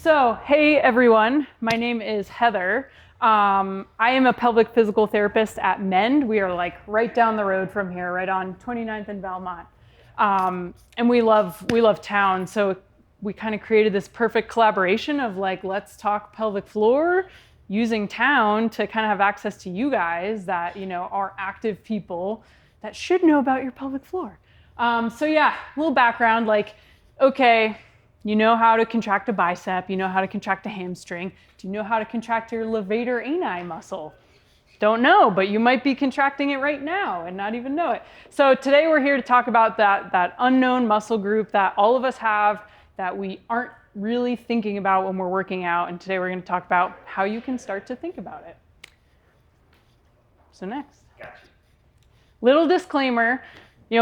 So, hey everyone, my name is Heather. I am a pelvic physical therapist at Mend. We are like right down the road from here, right on 29th and Valmont. And we love town, so we kind of created this perfect collaboration of like, let's talk pelvic floor using town to kind of have access to you guys that, are active people that should know about your pelvic floor. So yeah, a little background, like, okay, you know how to contract a bicep, you know how to contract a hamstring. Do you know how to contract your levator ani muscle? Don't know, but you might be contracting it right now and not even know it. So today we're here to talk about that unknown muscle group that all of us have that we aren't really thinking about when we're working out. And today we're going to talk about how you can start to think about it. So next. Little disclaimer.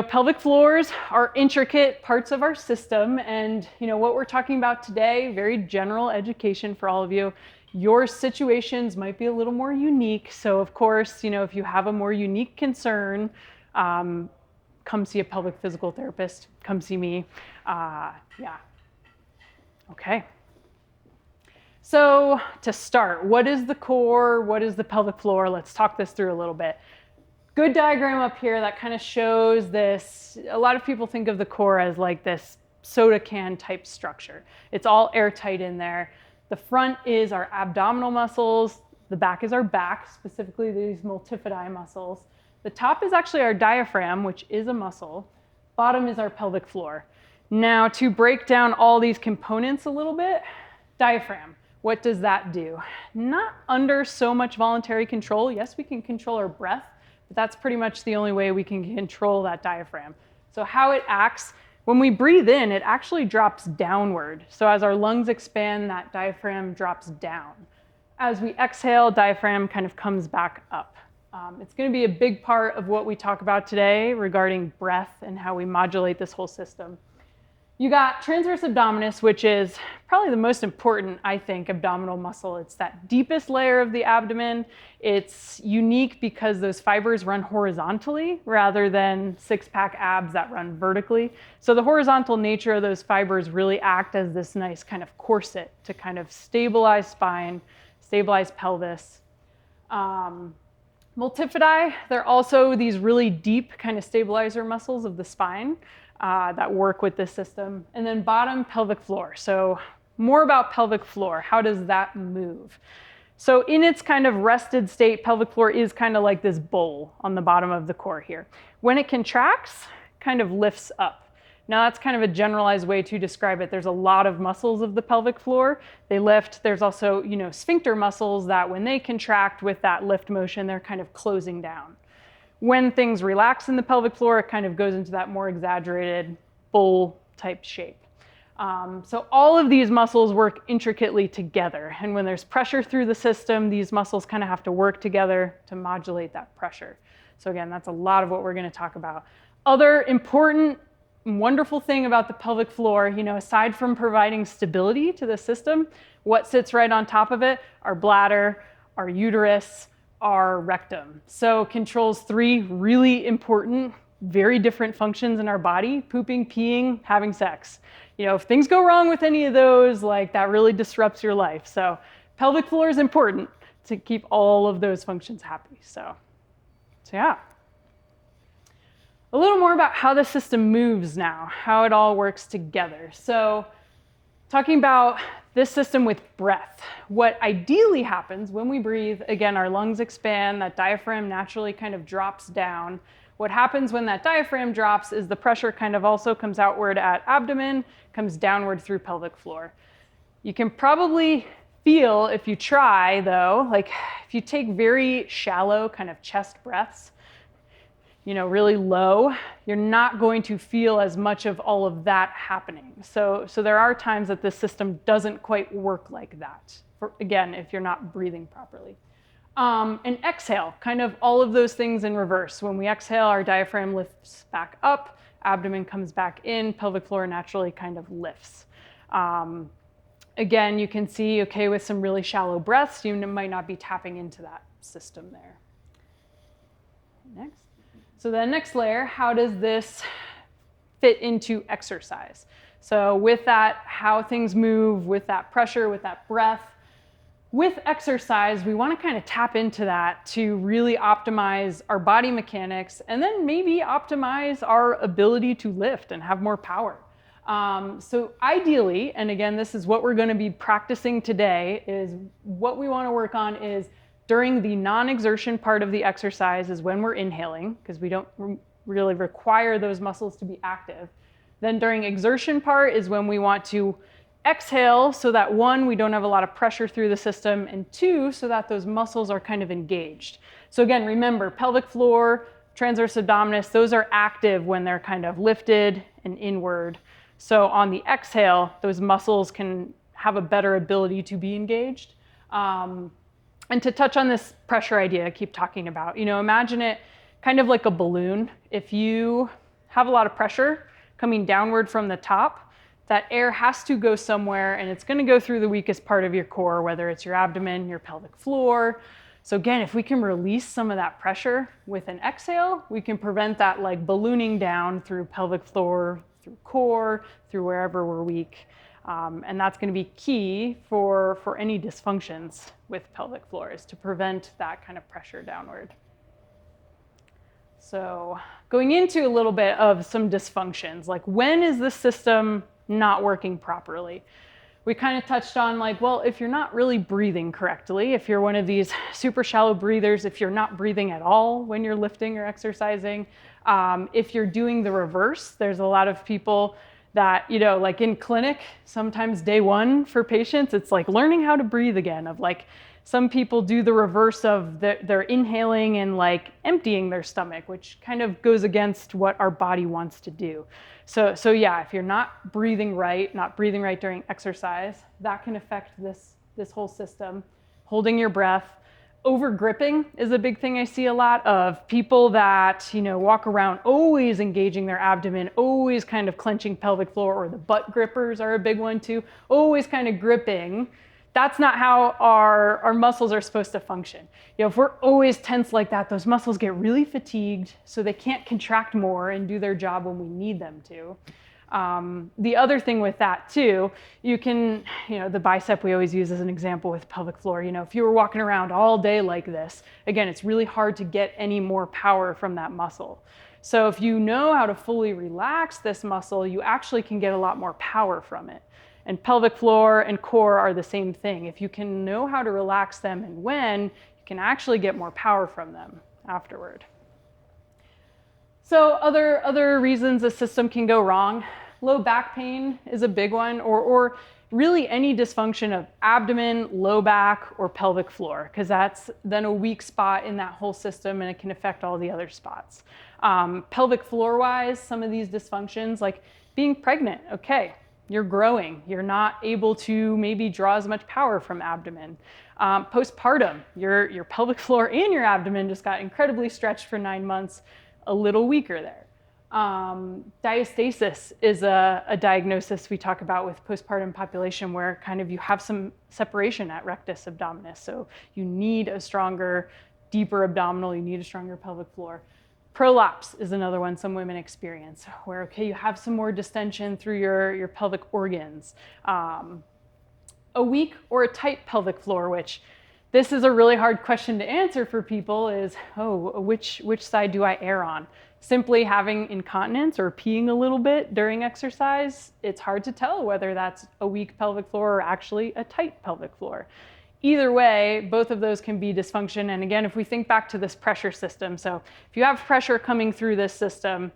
Pelvic floors are intricate parts of our system, and what we're talking about today, very general education for all of you. Your situations might be a little more unique, so of course, if you have a more unique concern, come see a pelvic physical therapist, come see me. Yeah. Okay. So to start, what is the core? What is the pelvic floor? Let's talk this through a little bit. Good diagram up here that kind of shows this. A lot of people think of the core as like this soda can type structure. It's all airtight in there. The front is our abdominal muscles. The back is our back, specifically these multifidi muscles. The top is actually our diaphragm, which is a muscle. Bottom is our pelvic floor. Now, to break down all these components a little bit, diaphragm. What does that do? Not under so much voluntary control. Yes, we can control our breath. That's pretty much the only way we can control that diaphragm. So how it acts, when we breathe in, it actually drops downward. So as our lungs expand, that diaphragm drops down. As we exhale, diaphragm kind of comes back up. It's going to be a big part of what we talk about today regarding breath and how we modulate this whole system. You got transverse abdominis, which is probably the most important, I think, abdominal muscle. It's that deepest layer of the abdomen. It's unique because those fibers run horizontally rather than six-pack abs that run vertically. So the horizontal nature of those fibers really act as this nice kind of corset to kind of stabilize spine, stabilize pelvis. Multifidi, they're also these really deep kind of stabilizer muscles of the spine. That work with this system. And then bottom, pelvic floor. So more about pelvic floor. How does that move? So in its kind of rested state, pelvic floor is kind of like this bowl on the bottom of the core here. When it contracts, kind of lifts up. Now that's kind of a generalized way to describe it. There's a lot of muscles of the pelvic floor. They lift. There's also, sphincter muscles that when they contract with that lift motion, they're kind of closing down. When things relax in the pelvic floor, it kind of goes into that more exaggerated bowl type shape. So all of these muscles work intricately together. And when there's pressure through the system, these muscles kind of have to work together to modulate that pressure. So again, that's a lot of what we're going to talk about. Other important, wonderful thing about the pelvic floor, aside from providing stability to the system, what sits right on top of it? Our bladder, our uterus, our rectum. So controls three really important, very different functions in our body: pooping, peeing, having sex. If things go wrong with any of those, like that really disrupts your life. So pelvic floor is important to keep all of those functions happy. So yeah. A little more about how the system moves now, how it all works together. So talking about this system with breath. What ideally happens when we breathe, again, our lungs expand, that diaphragm naturally kind of drops down. What happens when that diaphragm drops is the pressure kind of also comes outward at abdomen, comes downward through pelvic floor. You can probably feel, if you try though, like if you take very shallow kind of chest breaths, really low, you're not going to feel as much of all of that happening. So there are times that this system doesn't quite work like that, again, if you're not breathing properly. And exhale, kind of all of those things in reverse. When we exhale, our diaphragm lifts back up, abdomen comes back in, pelvic floor naturally kind of lifts. Again, you can see, okay, with some really shallow breaths, you might not be tapping into that system there. Next. So the next layer, how does this fit into exercise? So with that, how things move, with that pressure, with that breath, with exercise, we want to kind of tap into that to really optimize our body mechanics and then maybe optimize our ability to lift and have more power. So ideally, and again, this is what we're going to be practicing today, is what we want to work on is during the non-exertion part of the exercise is when we're inhaling, because we don't really require those muscles to be active. Then during exertion part is when we want to exhale so that one, we don't have a lot of pressure through the system, and two, so that those muscles are kind of engaged. So again, remember, pelvic floor, transverse abdominis, those are active when they're kind of lifted and inward. So on the exhale, those muscles can have a better ability to be engaged. And to touch on this pressure idea I keep talking about, imagine it kind of like a balloon. If you have a lot of pressure coming downward from the top, that air has to go somewhere, and it's going to go through the weakest part of your core, whether it's your abdomen, your pelvic floor. So again, if we can release some of that pressure with an exhale, we can prevent that like ballooning down through pelvic floor, through core, through wherever we're weak. And that's going to be key for any dysfunctions with pelvic floor, is to prevent that kind of pressure downward. So going into a little bit of some dysfunctions, like when is the system not working properly? We kind of touched on like, well, if you're not really breathing correctly, if you're one of these super shallow breathers, if you're not breathing at all when you're lifting or exercising, if you're doing the reverse, there's a lot of people that, like in clinic, sometimes day one for patients, it's like learning how to breathe again, of like, some people do the reverse of they're inhaling and like emptying their stomach, which kind of goes against what our body wants to do. So yeah, if you're not breathing right during exercise, that can affect this whole system. Holding your breath. Over gripping is a big thing I see a lot of people that, walk around always engaging their abdomen, always kind of clenching pelvic floor, or the butt grippers are a big one too, always kind of gripping. That's not how our muscles are supposed to function. If we're always tense like that, those muscles get really fatigued, so they can't contract more and do their job when we need them to. The other thing with that too, you can, the bicep we always use as an example with pelvic floor, if you were walking around all day like this, again, it's really hard to get any more power from that muscle. So if you know how to fully relax this muscle, you actually can get a lot more power from it. And pelvic floor and core are the same thing. If you can know how to relax them and when, you can actually get more power from them afterward. So other reasons the system can go wrong. Low back pain is a big one, or really any dysfunction of abdomen, low back, or pelvic floor, because that's then a weak spot in that whole system and it can affect all the other spots. Pelvic floor wise, some of these dysfunctions, like being pregnant, okay. You're growing, you're not able to maybe draw as much power from abdomen. Postpartum, your pelvic floor and your abdomen just got incredibly stretched for 9 months, a little weaker there. Diastasis is a diagnosis we talk about with postpartum population, where kind of you have some separation at rectus abdominis. So you need a stronger, deeper abdominal, you need a stronger pelvic floor. Prolapse is another one some women experience, where, okay, you have some more distension through your pelvic organs. A weak or a tight pelvic floor, which this is a really hard question to answer for people, is, which side do I err on? Simply having incontinence or peeing a little bit during exercise, it's hard to tell whether that's a weak pelvic floor or actually a tight pelvic floor. Either way, both of those can be dysfunction. And again, if we think back to this pressure system, so if you have pressure coming through this system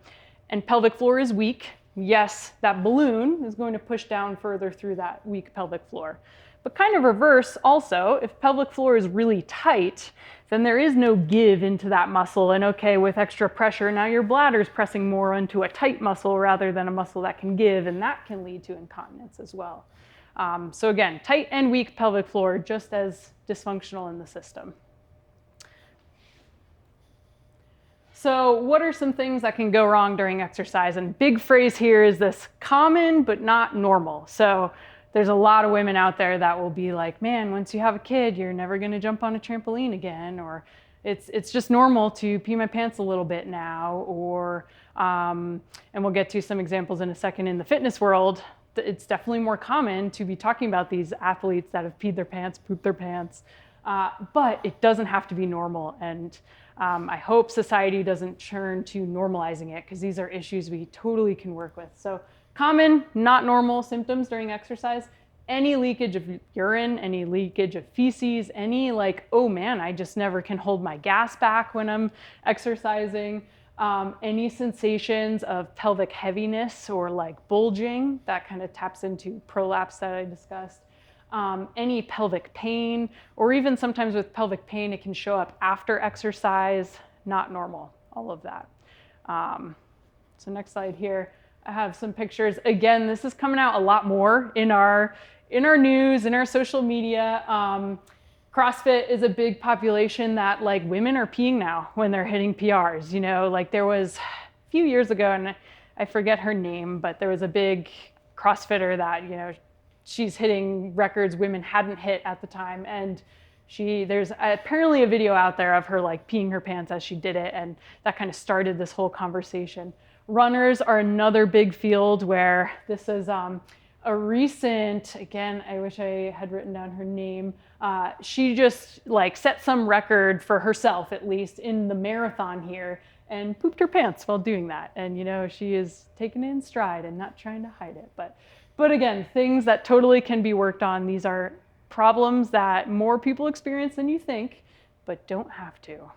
and pelvic floor is weak, yes, that balloon is going to push down further through that weak pelvic floor. But kind of reverse also, if pelvic floor is really tight, then there is no give into that muscle. And okay, with extra pressure, now your bladder is pressing more onto a tight muscle rather than a muscle that can give, and that can lead to incontinence as well. So again, tight and weak pelvic floor, just as dysfunctional in the system. So what are some things that can go wrong during exercise? And big phrase here is this: common but not normal. So there's a lot of women out there that will be like, man, once you have a kid, you're never going to jump on a trampoline again, or it's just normal to pee my pants a little bit now, or, and we'll get to some examples in a second in the fitness world. It's definitely more common to be talking about these athletes that have peed their pants, pooped their pants, but it doesn't have to be normal. And I hope society doesn't turn to normalizing it, because these are issues we totally can work with. So common, not normal symptoms during exercise: any leakage of urine, any leakage of feces, any like, oh man, I just never can hold my gas back when I'm exercising. Any sensations of pelvic heaviness or like bulging, that kind of taps into prolapse that I discussed. Any pelvic pain, or even sometimes with pelvic pain, it can show up after exercise, not normal, all of that. So next slide here, I have some pictures. Again, this is coming out a lot more in our news, in our social media. CrossFit is a big population that like women are peeing now when they're hitting PRs. You know, like there was a few years ago, and I forget her name, but there was a big CrossFitter that, you know, she's hitting records women hadn't hit at the time. And there's apparently a video out there of her like peeing her pants as she did it. And that kind of started this whole conversation. Runners are another big field where this is a recent, again, I wish I had written down her name. She just like set some record for herself, at least in the marathon here, and pooped her pants while doing that. And, you know, she is taking it in stride and not trying to hide it. But again, things that totally can be worked on. These are problems that more people experience than you think, but don't have to.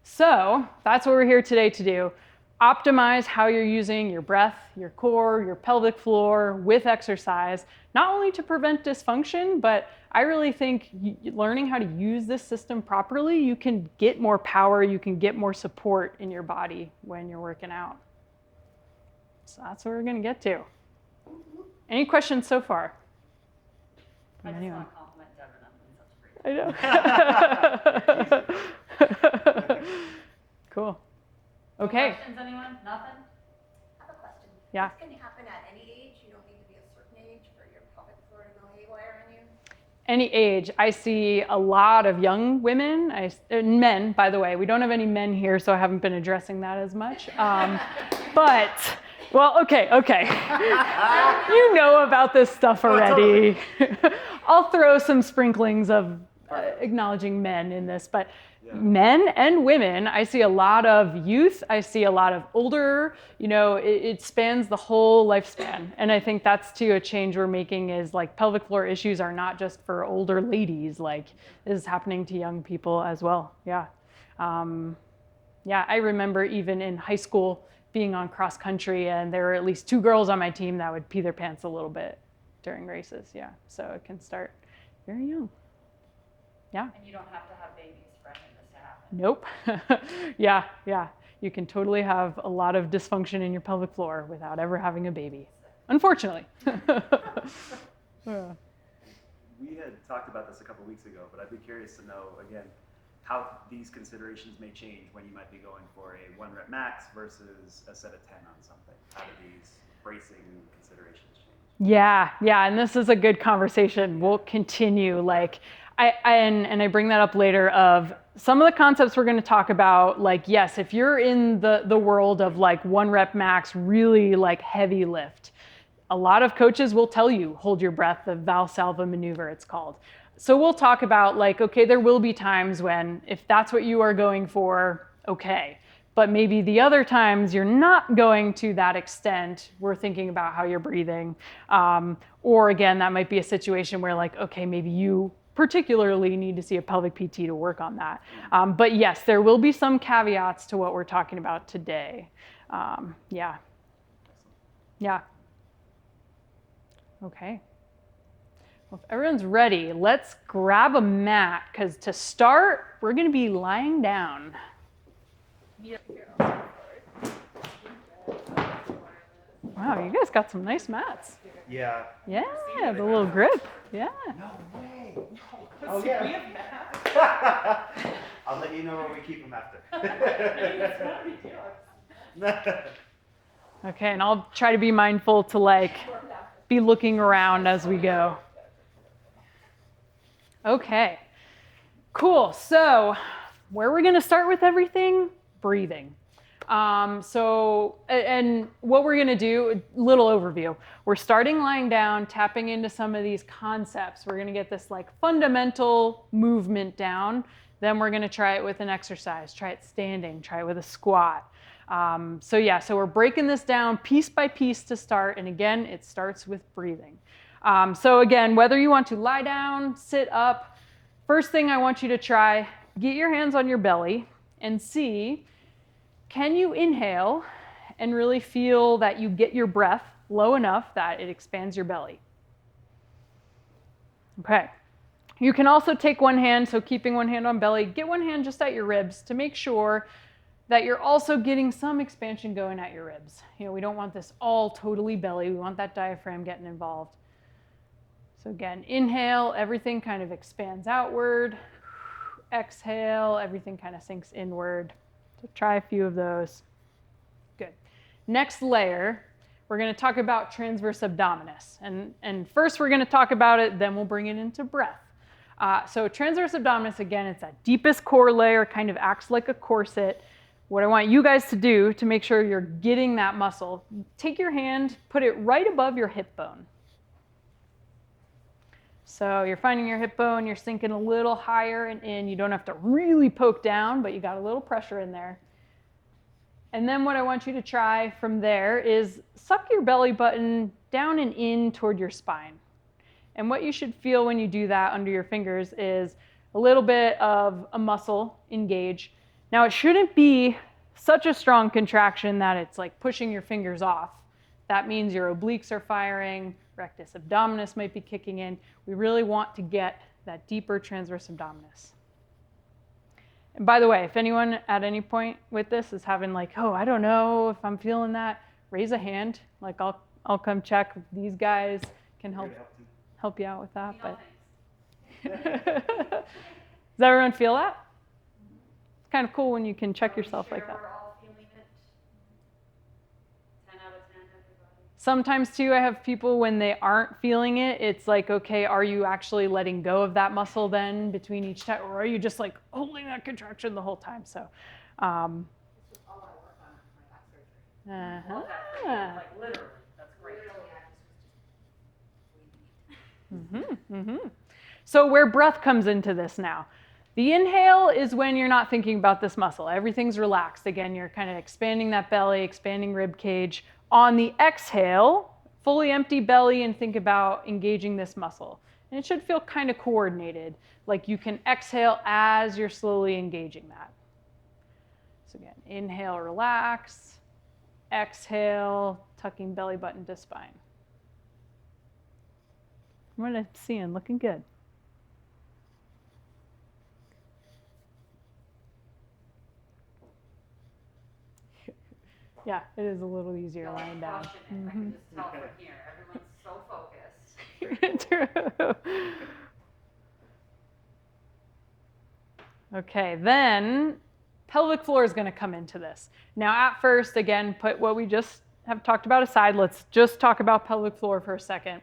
So that's what we're here today to do. Optimize how you're using your breath, your core, your pelvic floor with exercise, not only to prevent dysfunction, but I really think learning how to use this system properly, you can get more power, you can get more support in your body when you're working out. So that's what we're going to get to. Any questions so far? I just want to compliment Devin on such great. I know. Cool. Okay. Questions, anyone? Nothing? I have a question. Yeah. This can happen at any age. You don't need to be a certain age for your pelvic floor to go haywire on you. Any age. I see a lot of young women, and men, by the way. We don't have any men here, so I haven't been addressing that as much. But, well, okay. You know about this stuff already. I'll throw some sprinklings of acknowledging men in this, but men and women, I see a lot of youth, I see a lot of older, you know, it spans the whole lifespan. And I think that's too a change we're making, is like pelvic floor issues are not just for older ladies, like this is happening to young people as well. Yeah. I remember even in high school being on cross country, and there were at least 2 girls on my team that would pee their pants a little bit during races. Yeah. So it can start very young. Yeah. And you don't have to have babies for any of this to happen. Nope. Yeah. You can totally have a lot of dysfunction in your pelvic floor without ever having a baby, unfortunately. We had talked about this a couple weeks ago, but I'd be curious to know, again, how these considerations may change when you might be going for a 1 rep max versus a set of 10 on something. How do these bracing considerations change? Yeah, and this is a good conversation. We'll continue. Like, I bring that up later of some of the concepts we're going to talk about. Like, yes, if you're in the world of like 1 rep max, really like heavy lift, a lot of coaches will tell you, hold your breath, the Valsalva maneuver it's called. So we'll talk about like, okay, there will be times when if that's what you are going for, okay. But maybe the other times you're not going to that extent, we're thinking about how you're breathing. Or again, that might be a situation where like, okay, maybe you particularly need to see a pelvic PT to work on that. But yes, there will be some caveats to what we're talking about today. Yeah. Okay. Well, if everyone's ready, let's grab a mat, because to start, we're going to be lying down. Wow, you guys got some nice mats. Yeah. Yeah, the little grip. Yeah. No way. No. Oh, yeah. I'll let you know where we keep them after. Okay, and I'll try to be mindful to like be looking around as we go. Okay, Cool. So where we're going to start with everything? Breathing. And what we're going to do, a little overview. We're starting lying down, tapping into some of these concepts. We're going to get this like fundamental movement down. Then we're going to try it with an exercise. Try it standing. Try it with a squat. So we're breaking this down piece by piece to start. And again, it starts with breathing. So again, whether you want to lie down, sit up, first thing I want you to try, get your hands on your belly and see, can you inhale and really feel that you get your breath low enough that it expands your belly? Okay. You can also take one hand, so keeping one hand on belly, get one hand just at your ribs to make sure that you're also getting some expansion going at your ribs. You know, we don't want this all totally belly. We want that diaphragm getting involved. So again, inhale, everything kind of expands outward. Exhale, everything kind of sinks inward. So try a few of those. Good. Next layer, we're going to talk about transverse abdominis. And first we're going to talk about it, then we'll bring it into breath. So transverse abdominis, again, it's that deepest core layer, kind of acts like a corset. What I want you guys to do to make sure you're getting that muscle, take your hand, put it right above your hip bone. So you're finding your hip bone, you're sinking a little higher and in. You don't have to really poke down, but you got a little pressure in there. And then what I want you to try from there is suck your belly button down and in toward your spine. And what you should feel when you do that under your fingers is a little bit of a muscle engage. Now it shouldn't be such a strong contraction that it's like pushing your fingers off. That means your obliques are firing, rectus abdominis might be kicking in. We really want to get that deeper transverse abdominis. And by the way, if anyone at any point with this is having like, oh, I don't know if I'm feeling that, raise a hand. Like I'll come check. These guys can help you out with that. But does everyone feel that? It's kind of cool when you can check yourself like that. We're all feeling it. 10 out of 10, everybody. Sometimes too, I have people when they aren't feeling it, it's like, okay, are you actually letting go of that muscle then between each time, or are you just like holding that contraction the whole time? So, This was all I work on my back surgery. Love that for you, like literally. That's great. Literally, I just was just breathing. So where breath comes into this now. The inhale is when you're not thinking about this muscle. Everything's relaxed. Again, you're kind of expanding that belly, expanding rib cage. On the exhale, fully empty belly and think about engaging this muscle. And it should feel kind of coordinated, like you can exhale as you're slowly engaging that. So again, inhale, relax. Exhale, tucking belly button to spine. What I'm seeing, looking good. Yeah, it is a little easier lying down. I can just tell from here. Everyone's so focused. True. Okay, then pelvic floor is going to come into this. Now at first, again, put what we just have talked about aside. Let's just talk about pelvic floor for a second.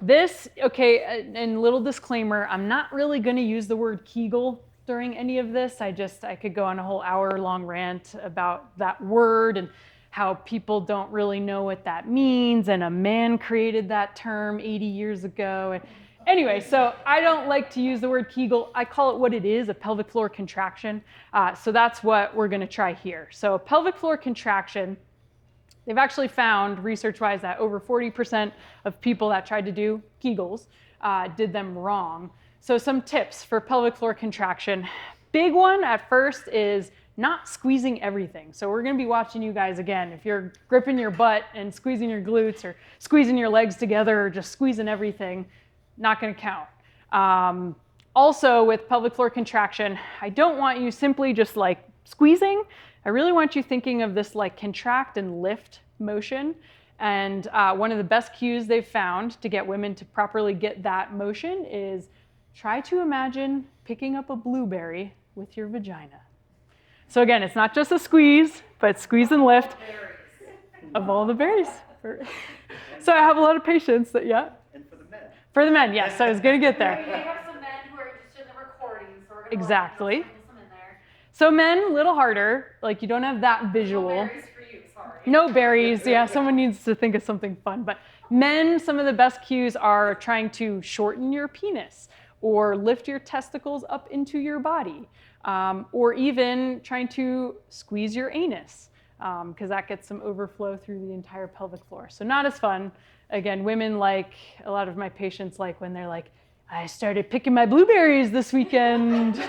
This, okay, and little disclaimer, I'm not really going to use the word Kegel during any of this. I could go on a whole hour-long rant about that word and how people don't really know what that means, and a man created that term 80 years ago. And anyway, so I don't like to use the word Kegel. I call it what it is, a pelvic floor contraction. So that's what we're going to try here. So pelvic floor contraction, they've actually found, research-wise, that over 40% of people that tried to do Kegels did them wrong. So some tips for pelvic floor contraction. Big one at first is not squeezing everything. So we're going to be watching you guys again. If you're gripping your butt and squeezing your glutes or squeezing your legs together or just squeezing everything, not going to count. Also with pelvic floor contraction, I don't want you simply just like squeezing. I really want you thinking of this like contract and lift motion. And one of the best cues they've found to get women to properly get that motion is try to imagine picking up a blueberry with your vagina. So again, it's not just a squeeze, but squeeze and lift of all the berries. So I have a lot of patients that, yeah. And for the men. For the men, yes, I was going to get We there. have some men who are interested in the recording, so we're going Exactly. Sprinkle some in there. So men, a little harder. Like you don't have that visual. No berries for you, sorry. No berries. Yeah, someone needs to think of something fun. But men, some of the best cues are trying to shorten your penis or lift your testicles up into your body, or even trying to squeeze your anus, because that gets some overflow through the entire pelvic floor. So not as fun. Again, women like, a lot of my patients like when they're like, I started picking my blueberries this weekend.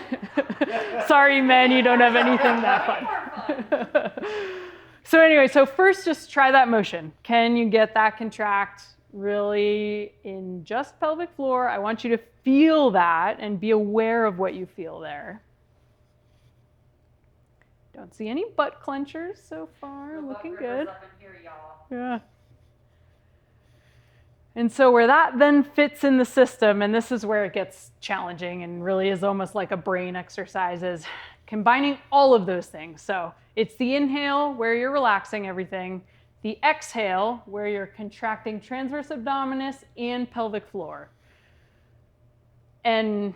Sorry, men, you don't have anything that fun. So anyway, so first just try that motion. Can you get that contract really in just pelvic floor? I want you to feel that and be aware of what you feel there. Don't see any butt clenchers so far. The Looking butt good. river's up in here, y'all. Yeah. And so where that then fits in the system, and this is where it gets challenging and really is almost like a brain exercise, is combining all of those things. So it's the inhale where you're relaxing everything, the exhale where you're contracting transverse abdominis and pelvic floor. And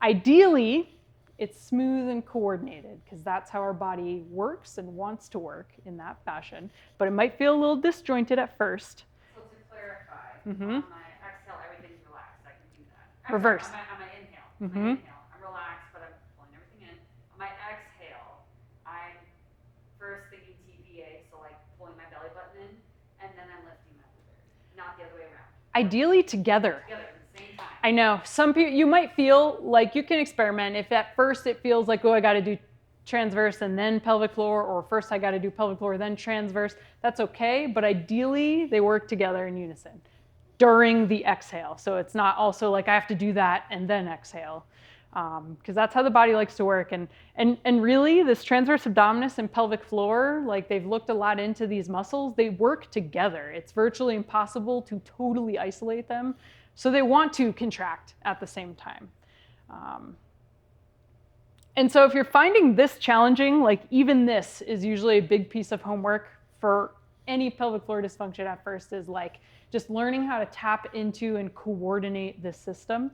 ideally, it's smooth and coordinated because that's how our body works and wants to work in that fashion. But it might feel a little disjointed at first. So to clarify, Mhm. on my exhale, everything's relaxed. I can do that. Reverse. On my inhale, Mhm. I'm relaxed, but I'm pulling everything in. On my exhale, I'm first thinking TVA, so like pulling my belly button in, and then I'm lifting my blueberry, not the other way around. Ideally together. Together at the same time. I know some people, you might feel like you can experiment. If at first it feels like, oh, I got to do transverse and then pelvic floor, or first I got to do pelvic floor, then transverse, that's okay. But ideally they work together in unison during the exhale. So it's not also like I have to do that and then exhale, because that's how the body likes to work. And really this transverse abdominis and pelvic floor, like they've looked a lot into these muscles, they work together. It's virtually impossible to totally isolate them. So they want to contract at the same time. And so if you're finding this challenging, like even this is usually a big piece of homework for any pelvic floor dysfunction at first, is like just learning how to tap into and coordinate this system.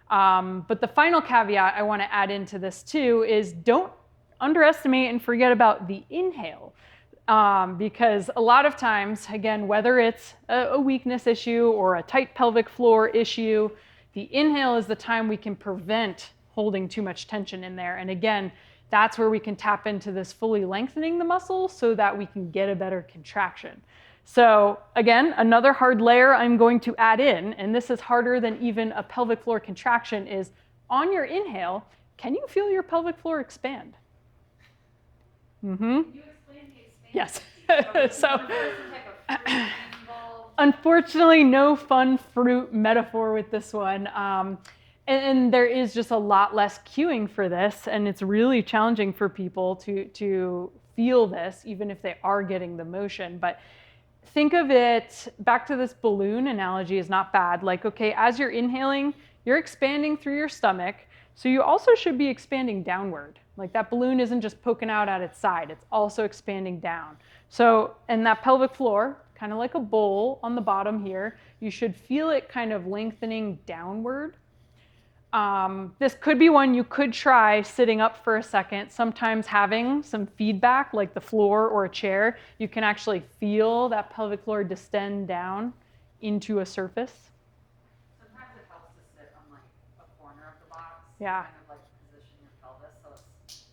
But the final caveat I want to add into this too is don't underestimate and forget about the inhale. Because a lot of times, again, whether it's a weakness issue or a tight pelvic floor issue, the inhale is the time we can prevent holding too much tension in there. And again, that's where we can tap into this fully lengthening the muscle so that we can get a better contraction. So again, another hard layer I'm going to add in, and this is harder than even a pelvic floor contraction, is on your inhale, can you feel your pelvic floor expand? Mm-hmm. Can you explain the expansion? Yes. Piece? So, is there some type of fruit involved? unfortunately, no fun fruit metaphor with this one. And there is just a lot less cueing for this, and it's really challenging for people to feel this, even if they are getting the motion. But think of it, back to this balloon analogy is not bad. Like, okay, as you're inhaling, you're expanding through your stomach, so you also should be expanding downward. Like that balloon isn't just poking out at its side, it's also expanding down. So, and that pelvic floor, kind of like a bowl on the bottom here, you should feel it kind of lengthening downward. This could be one you could try sitting up for a second. Sometimes having some feedback, like the floor or a chair, you can actually feel that pelvic floor distend down into a surface. Sometimes it helps to sit on like a corner of the box. Yeah. Kind of like position your pelvis so it's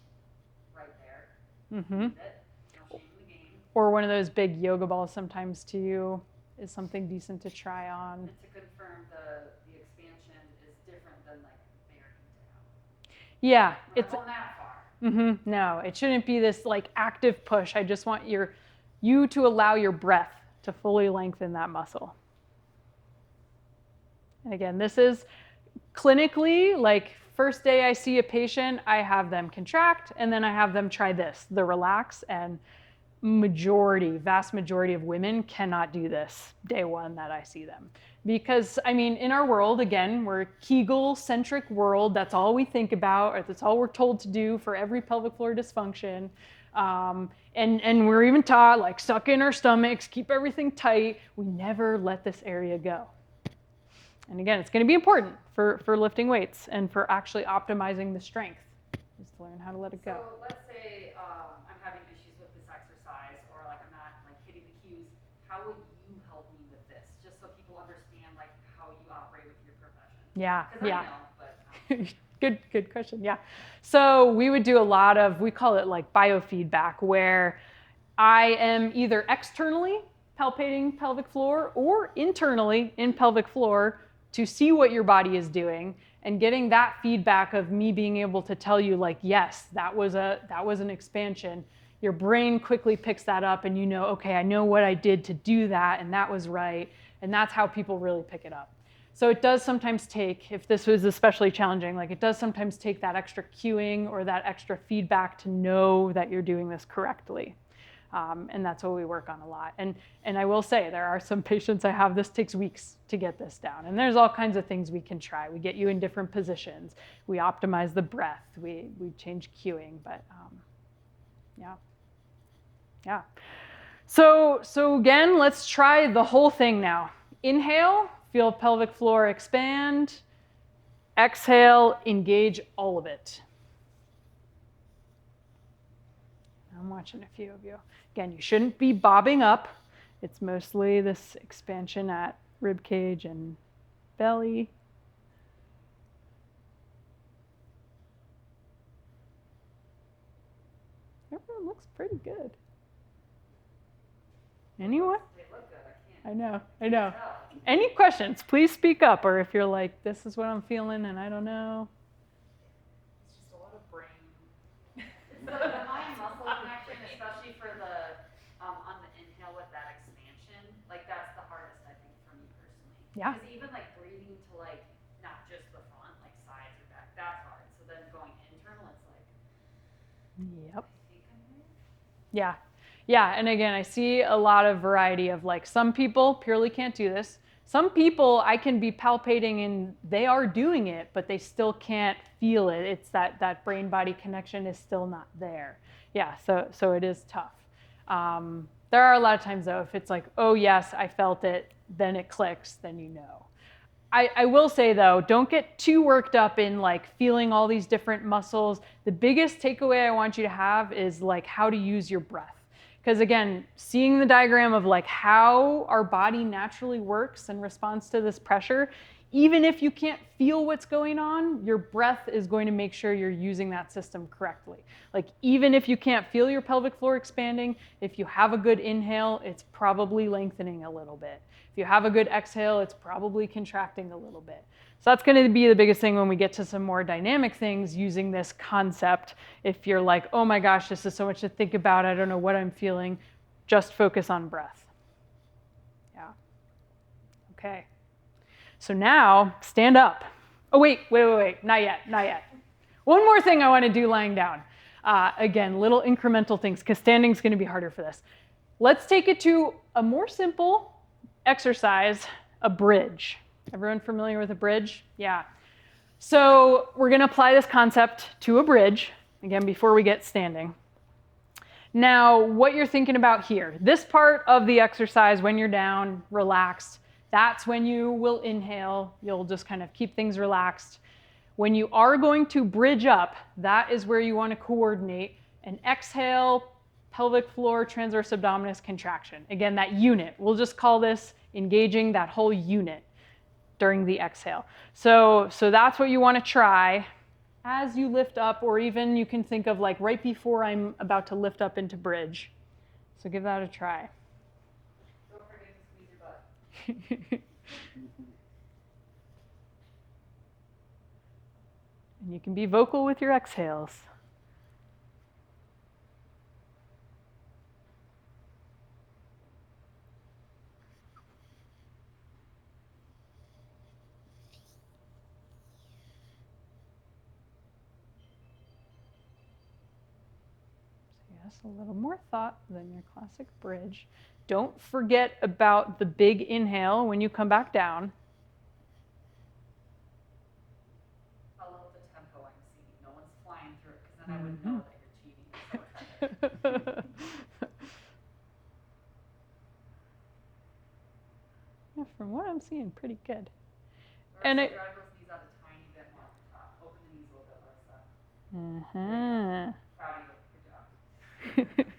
right there. Mm-hmm. No shame in the game. Or one of those big yoga balls sometimes too is something decent to try on. And to confirm the expansion is different than like bare down. Yeah, We're it's not going that far. no, it shouldn't be this like active push. I just want you to allow your breath to fully lengthen that muscle. And again, this is clinically, like first day I see a patient, I have them contract and then I have them try this, the relax, and vast majority of women cannot do this day one that I see them. Because, I mean, in our world, again, we're a Kegel-centric world. That's all we think about, or that's all we're told to do for every pelvic floor dysfunction. And we're even taught, like, suck in our stomachs, keep everything tight. We never let this area go. And again, it's going to be important for lifting weights and for actually optimizing the strength, is to learn how to let it go. So let's say I'm having issues with this exercise, or like I'm not like hitting the cues. How would you help me with this? Just so people understand like how you operate with your profession. Yeah, 'Cause yeah. I know, but Good question. Yeah. So we would do a lot of, we call it like biofeedback, where I am either externally palpating pelvic floor or internally in pelvic floor to see what your body is doing, and getting that feedback of me being able to tell you like, yes, that was an expansion. Your brain quickly picks that up and you know, okay, I know what I did to do that, and that was right. And that's how people really pick it up. So it does sometimes take, if this was especially challenging, like it does sometimes take that extra cueing or that extra feedback to know that you're doing this correctly. And that's what we work on a lot. And I will say, there are some patients I have, this takes weeks to get this down. And there's all kinds of things we can try. We get you in different positions. We optimize the breath. We change cueing. But yeah. So again, let's try the whole thing now. Inhale, feel pelvic floor expand. Exhale, engage all of it. I'm watching a few of you. Again, you shouldn't be bobbing up. It's mostly this expansion at rib cage and belly. Everyone looks pretty good. Anyone? they look good. I can't. I know. tell. Any questions, please speak up. Or if you're like, this is what I'm feeling and I don't know. It's just a lot of brain. The mind muscle connection, especially for the on the inhale with that expansion, like that's the hardest I think for me personally. Yeah. Because even like breathing to like not just the front, like sides or back, that's hard. So then going internal, it's like Yep. I think I'm there. Yeah. Yeah, and again, I see a lot of variety of like, some people purely can't do this. Some people I can be palpating and they are doing it, but they still can't feel it. It's that brain-body connection is still not there. Yeah, so it is tough. There are a lot of times though, if it's like, oh yes, I felt it, then it clicks, then you know. I will say though, don't get too worked up in like feeling all these different muscles. The biggest takeaway I want you to have is like how to use your breath. Because again, seeing the diagram of like how our body naturally works and responds to this pressure, even if you can't feel what's going on, your breath is going to make sure you're using that system correctly. Like even if you can't feel your pelvic floor expanding, if you have a good inhale, it's probably lengthening a little bit. If you have a good exhale, it's probably contracting a little bit. So that's going to be the biggest thing when we get to some more dynamic things using this concept. If you're like, oh my gosh, this is so much to think about, I don't know what I'm feeling, just focus on breath. Yeah. Okay. So now stand up. Oh, wait, not yet. One more thing I want to do lying down. Again, little incremental things, because standing's going to be harder for this. Let's take it to a more simple exercise, a bridge. Everyone familiar with a bridge? Yeah. So we're going to apply this concept to a bridge, again, before we get standing. Now, what you're thinking about here, this part of the exercise when you're down, relaxed, that's when you will inhale. You'll just kind of keep things relaxed. When you are going to bridge up, that is where you want to coordinate and exhale, pelvic floor, transverse abdominis contraction. Again, that unit. We'll just call this engaging that whole unit during the exhale. So that's what you want to try as you lift up, or even you can think of like right before I'm about to lift up into bridge. So give that a try. Don't forget to squeeze your butt. And you can be vocal with your exhales. Yes, a little more thought than your classic bridge. Don't forget about the big inhale when you come back down. I love the tempo I'm seeing. No one's flying through it, because then I would know that you're cheating. So excited. Yeah, from what I'm seeing, pretty good. And So it. drag those knees out a tiny bit more. Open the knees a little bit like that. Proud of you. Good job.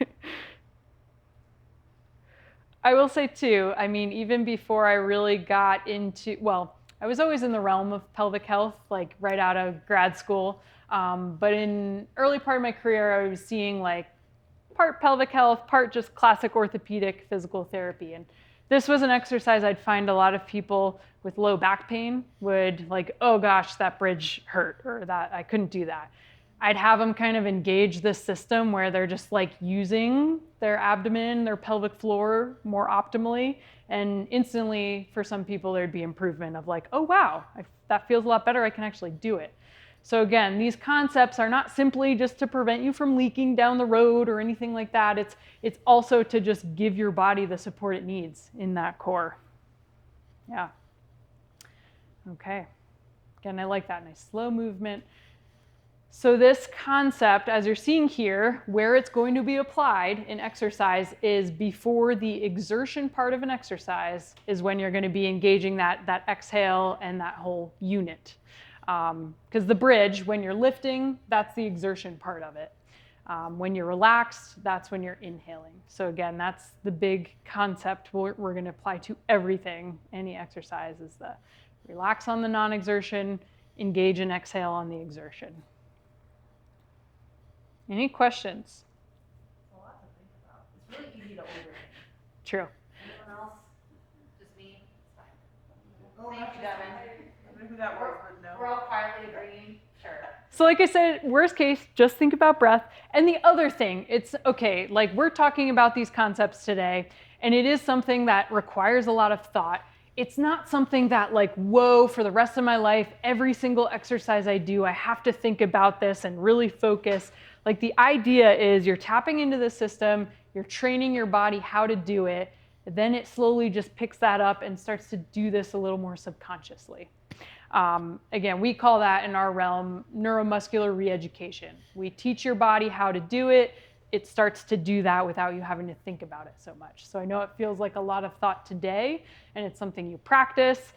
I will say too, I mean, even before I really got into, well, I was always in the realm of pelvic health, like right out of grad school. But in early part of my career, I was seeing like part pelvic health, part just classic orthopedic physical therapy. And this was an exercise I'd find a lot of people with low back pain would like, oh gosh, that bridge hurt, or that I couldn't do that. I'd have them kind of engage this system where they're just like using their abdomen, their pelvic floor more optimally. And instantly, for some people, there'd be improvement of like, oh wow, that feels a lot better. I can actually do it. So again, these concepts are not simply just to prevent you from leaking down the road or anything like that. It's also to just give your body the support it needs in that core. Yeah. Okay. Again, I like that nice slow movement. So this concept, as you're seeing here, where it's going to be applied in exercise is before the exertion part of an exercise is when you're going to be engaging that exhale and that whole unit. Because the bridge, when you're lifting, that's the exertion part of it. When you're relaxed, that's when you're inhaling. So again, that's the big concept we're going to apply to everything, any exercise, is the relax on the non-exertion, engage and exhale on the exertion. Any questions? It's a lot to think about. It's really easy to overthink. True. Anyone else? Just me? It's fine. Oh, Thank you, Devin. I don't know who that was, but no. We're all quietly agreeing. Sure. So like I said, worst case, just think about breath. And the other thing, it's okay, like we're talking about these concepts today, and it is something that requires a lot of thought. It's not something that like, whoa, for the rest of my life, every single exercise I do, I have to think about this and really focus. Like the idea is you're tapping into the system, you're training your body how to do it, then it slowly just picks that up and starts to do this a little more subconsciously. Again, we call that in our realm neuromuscular re-education. We teach your body how to do it. It starts to do that without you having to think about it so much. So I know it feels like a lot of thought today, and it's something you practice,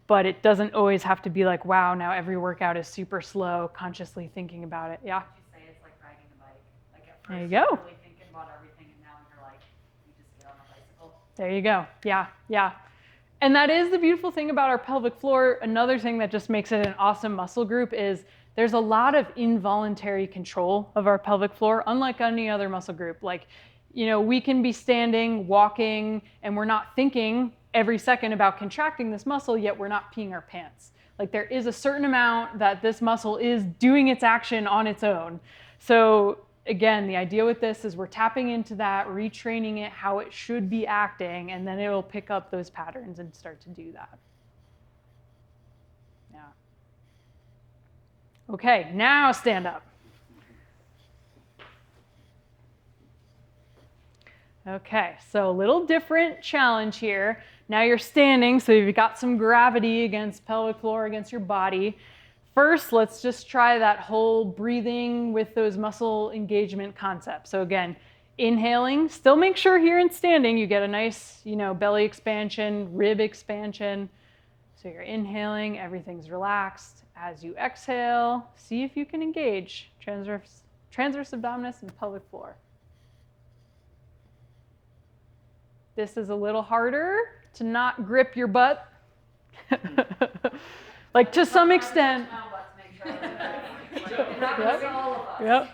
but it doesn't always have to be like, wow, now every workout is super slow, consciously thinking about it. Yeah? Would you say it's like riding a bike? Like at first There you you're go. really thinking about everything, and now you're like, you just get on a bicycle. There you go. Yeah, yeah. And that is the beautiful thing about our pelvic floor. Another thing that just makes it an awesome muscle group is there's a lot of involuntary control of our pelvic floor, unlike any other muscle group. Like, you know, we can be standing, walking, and we're not thinking every second about contracting this muscle, yet we're not peeing our pants. Like there is a certain amount that this muscle is doing its action on its own. So again, the idea with this is we're tapping into that, retraining it how it should be acting, and then it'll pick up those patterns and start to do that. Yeah. Okay, now stand up. Okay, so a little different challenge here. Now you're standing, so you've got some gravity against pelvic floor, against your body. First, let's just try that whole breathing with those muscle engagement concepts. So again, inhaling, still make sure here in standing you get a nice, belly expansion, rib expansion. So you're inhaling, everything's relaxed. As you exhale, see if you can engage transverse abdominis and pelvic floor. This is a little harder to not grip your butt. Like to some extent. Yep.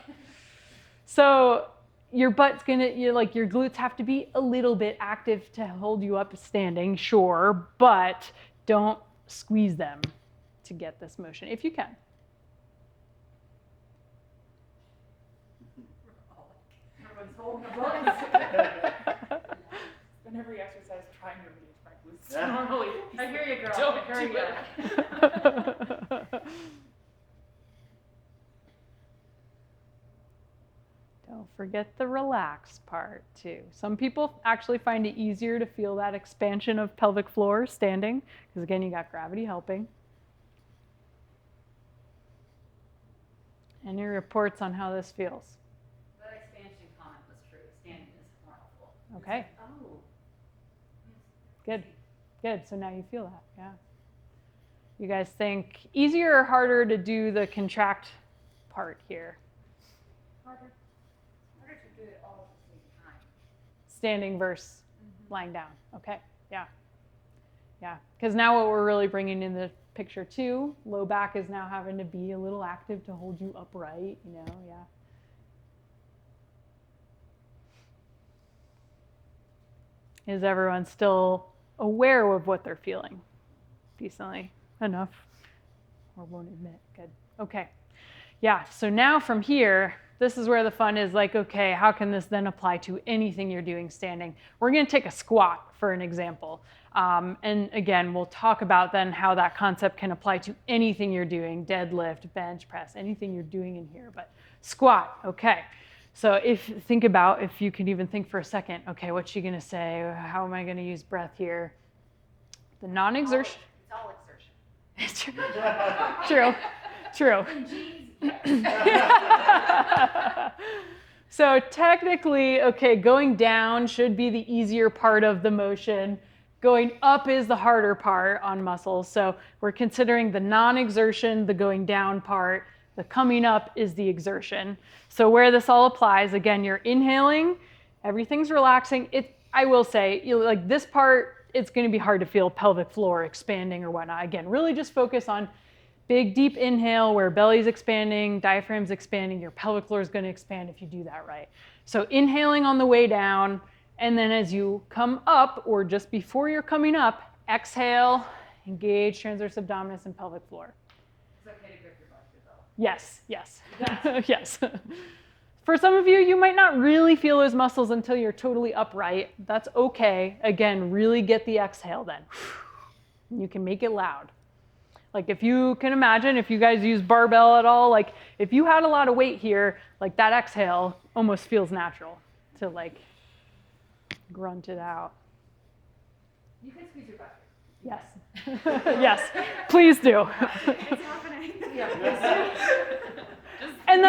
So your butt's gonna, your glutes have to be a little bit active to hold you up standing, sure, but don't squeeze them to get this motion if you can. Everyone's holding their butts. Spend every exercise trying to engage my glutes. Yeah. Normally, I hear you, girl. Don't I hear do you. it. Don't forget the relax part too. Some people actually find it easier to feel that expansion of pelvic floor standing, because again, you got gravity helping. Any reports on how this feels? That expansion comment was true. Standing is more helpful. Okay, Oh. good, good. So now you feel that, yeah. You guys think easier or harder to do the contract part here? Harder to do it all at the same time. Standing versus lying down. Okay, yeah. Yeah, because now what we're really bringing in the picture too, low back is now having to be a little active to hold you upright, you know, yeah. Is everyone still aware of what they're feeling? Decently enough? Or won't admit? Good. Okay. Yeah, so now from here, this is where the fun is like, okay, how can this then apply to anything you're doing standing? We're going to take a squat for an example. And again, we'll talk about then how that concept can apply to anything you're doing, deadlift, bench press, anything you're doing in here. But squat, okay. So if you can even think for a second, okay, what's she going to say? How am I going to use breath here? The non-exertion. It's all exertion. True. So technically, okay, going down should be the easier part of the motion. Going up is the harder part on muscles. So we're considering the non-exertion, the going down part. The coming up is the exertion. So where this all applies, again, you're inhaling, everything's relaxing. I will say, like this part, it's going to be hard to feel pelvic floor expanding or whatnot. Again, really just focus on big, deep inhale where belly's expanding, diaphragm's expanding, your pelvic floor is going to expand if you do that right. So inhaling on the way down, and then as you come up, or just before you're coming up, exhale, engage transverse abdominis and pelvic floor. It's okay to grip your butt here, though. Yes. Yes. For some of you, you might not really feel those muscles until you're totally upright. That's okay. Again, really get the exhale then. You can make it loud. Like if you can imagine, if you guys use barbell at all, like if you had a lot of weight here, like that exhale almost feels natural to like grunt it out. You can squeeze your butt. Yes. Yes, please do. It's happening. And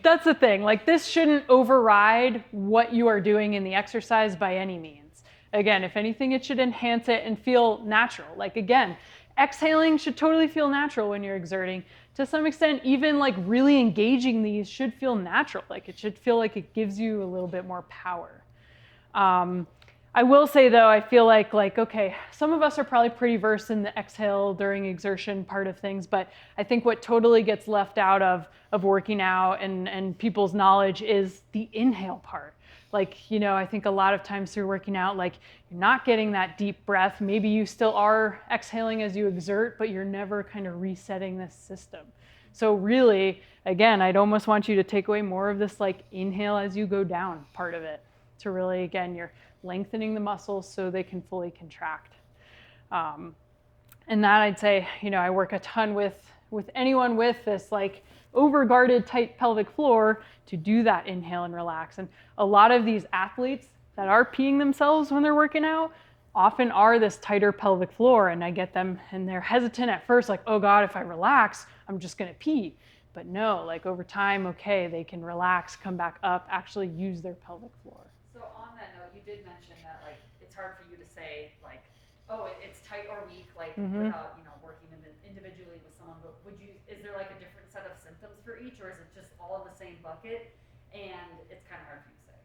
that's the thing. Like this shouldn't override what you are doing in the exercise by any means. Again, if anything, it should enhance it and feel natural. Like again, exhaling should totally feel natural when you're exerting. To some extent, even like really engaging these should feel natural. Like it should feel like it gives you a little bit more power. I will say though, I feel like, okay, some of us are probably pretty versed in the exhale during exertion part of things, but I think what totally gets left out of working out and people's knowledge is the inhale part. Like, you know, I think a lot of times through working out, like you're not getting that deep breath. Maybe you still are exhaling as you exert, but you're never kind of resetting this system. So really, again, I'd almost want you to take away more of this like inhale as you go down part of it to really, again, you're lengthening the muscles so they can fully contract. And that I'd say, you know, I work a ton with anyone with this like overguarded tight pelvic floor to do that inhale and relax. And a lot of these athletes that are peeing themselves when they're working out often are this tighter pelvic floor, and I get them and they're hesitant at first, like, oh God, if I relax, I'm just gonna pee. But no, like over time, okay, they can relax, come back up, actually use their pelvic floor. So on that note, you did mention that like it's hard for you to say like, oh, it's tight or weak, like without working individually with someone. But is there like a different set of symptoms for each, or is it just all in the same bucket? And it's kind of hard for you to say.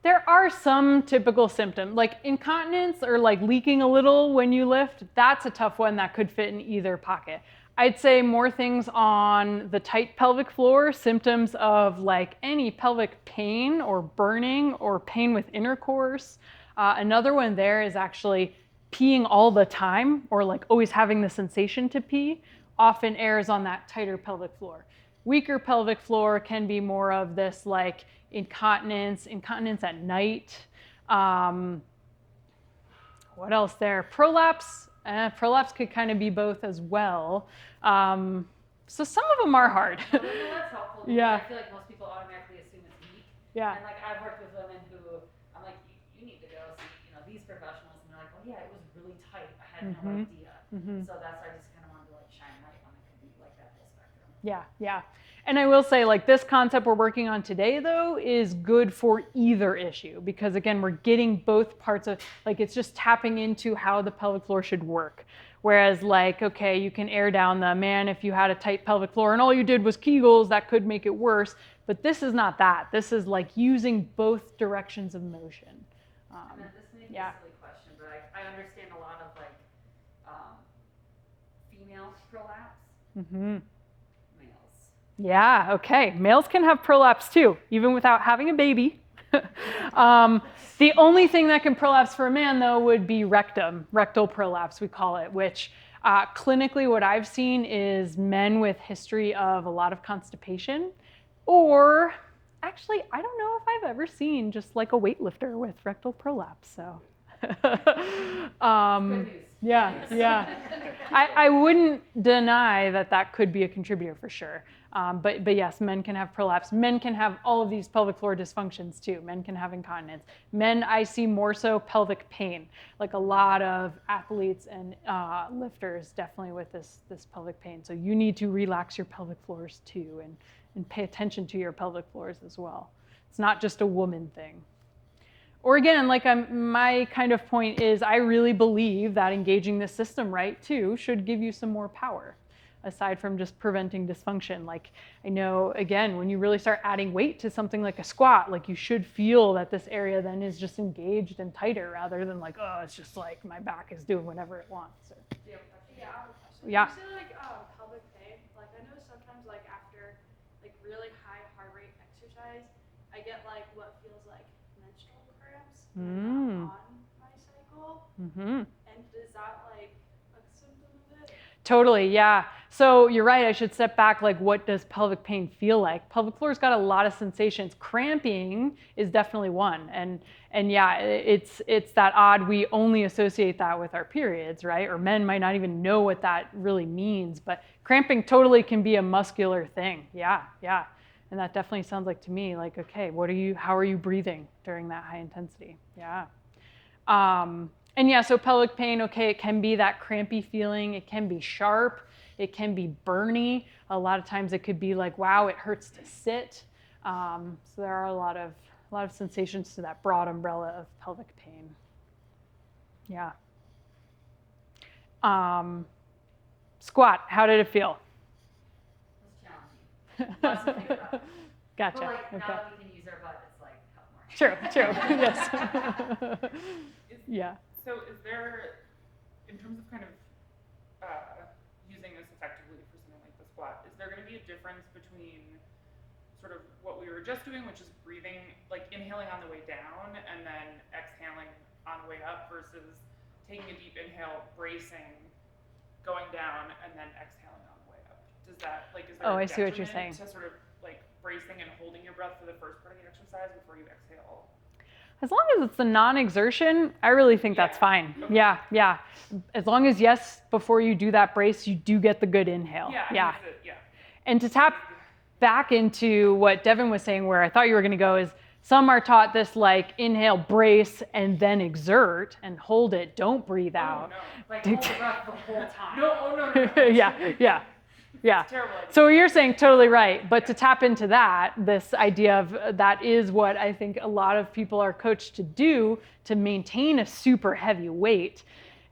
There are some typical symptoms, like incontinence or like leaking a little when you lift. That's a tough one that could fit in either pocket. I'd say more things on the tight pelvic floor, symptoms of like any pelvic pain or burning or pain with intercourse. Another one there is actually peeing all the time or like always having the sensation to pee, often errs on that tighter pelvic floor. Weaker pelvic floor can be more of this like incontinence at night. What else there? Prolapse. Prolapse could kind of be both as well. So some of them are hard. Well, that's helpful. Yeah. I feel like most people automatically assume it's weak. Yeah. And like I've worked with women who I'm like, you need to go see, these professionals, and they're like, well, yeah, it was really tight. I had no idea. So that's why I just kind of wanted to like shine light on it. Could be like that whole spectrum. Yeah. And I will say, like, this concept we're working on today, though, is good for either issue because, again, we're getting both parts of, like, it's just tapping into how the pelvic floor should work. Whereas like, okay, you can air down the man, if you had a tight pelvic floor and all you did was Kegels, that could make it worse. But this is not that. This is like using both directions of motion. And then this may be yeah. a silly question, but I understand a lot of like female prolapse. Mm-hmm. Males. Yeah, okay. Males can have prolapse too, even without having a baby. The only thing that can prolapse for a man, though, would be rectal prolapse, we call it, which clinically what I've seen is men with history of a lot of constipation, or actually, I don't know if I've ever seen just like a weightlifter with rectal prolapse, so. Good news. Yeah. I wouldn't deny that could be a contributor for sure. But yes, men can have prolapse. Men can have all of these pelvic floor dysfunctions too. Men can have incontinence. Men, I see more so pelvic pain, like a lot of athletes and lifters definitely with this pelvic pain. So you need to relax your pelvic floors too and pay attention to your pelvic floors as well. It's not just a woman thing. Or again, like my kind of point is I really believe that engaging this system right too should give you some more power aside from just preventing dysfunction. Like I know, again, when you really start adding weight to something like a squat, like you should feel that this area then is just engaged and tighter rather than like, oh, it's just like my back is doing whatever it wants. Or, Yeah, I have a question. Yeah. You say like pelvic pain, like I know sometimes like after like really high heart rate exercise, I get like what feels like menstrual cramps when I'm not on my cycle. mm-hmm. And is that like a symptom of it? Totally, yeah. So you're right, I should step back, like what does pelvic pain feel like? Pelvic floor's got a lot of sensations. Cramping is definitely one. And yeah, it's that odd, we only associate that with our periods, right? Or men might not even know what that really means, but cramping totally can be a muscular thing. Yeah. And that definitely sounds like to me, like, okay, how are you breathing during that high intensity? Yeah. And yeah, so pelvic pain, okay, it can be that crampy feeling. It can be sharp. It can be burny. A lot of times it could be like, wow, it hurts to sit. So there are a lot of sensations to that broad umbrella of pelvic pain. Yeah. Squat, how did it feel? It's challenging. Lots to think about. Gotcha. But like now Okay. that we can use our butt, it's like help more. True. Yes. Yeah. So is there, in terms of kind of using this effectively for something like the squat, is there going to be a difference between sort of what we were just doing, which is breathing, like inhaling on the way down and then exhaling on the way up versus taking a deep inhale, bracing, going down, and then exhaling on the way up? Does that, like, is there Oh, a I see what you're detriment saying. to sort of like bracing and holding your breath for the first part of the exercise before you exhale? As long as it's a non-exertion, I really think that's fine. Okay. Yeah. As long as, yes, before you do that brace, you do get the good inhale. Yeah. And to tap back into what Devin was saying, where I thought you were going to go, is some are taught this like inhale, brace, and then exert and hold it. Don't breathe out. No. Like hold the breath the whole time. No. Yeah. Terrible. So you're saying totally right, but to tap into that, this idea of that is what I think a lot of people are coached to do to maintain a super heavy weight.